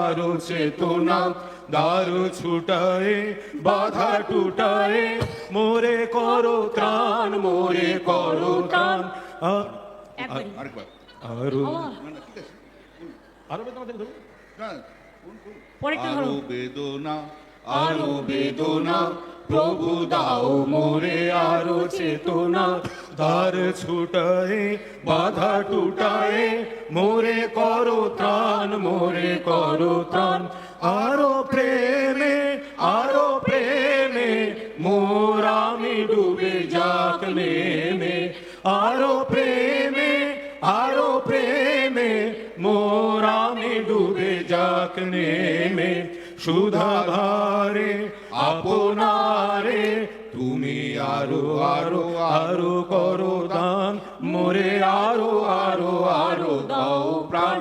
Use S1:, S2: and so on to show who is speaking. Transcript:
S1: আরো চেতনা, দ্বার ছুটায়ে বাধা টুটায়ে মোরে করো ত্রাণ, মোরে করো ত্রাণ।
S2: একবারই।
S3: আরেকবার।
S1: আরো
S2: আবার।
S3: না, না, ঠিক আছে।
S1: আরো বেদনা ধরো।
S3: না,
S2: পরেরটা ধরো।
S3: আরো বেদনা,
S1: আরো বেদনা প্রভু দাও মোরে আরো চেতনা, দ্বার ছুটায়ে বাধা টুটায়ে মোরে করো ত্রাণ, মোরে করো ত্রাণ। আরো প্রেমে, আরো প্রেমে মোর আমি ডুবে যাক নেমে, আরো প্রেমে, আরো প্রেমে মোর আমি ডুবে যাক নেমে। সুধাধারে আপনারে তুমি আরো আরো আরো করো দান, মোরে আরো আরো আরো দাও প্রাণ।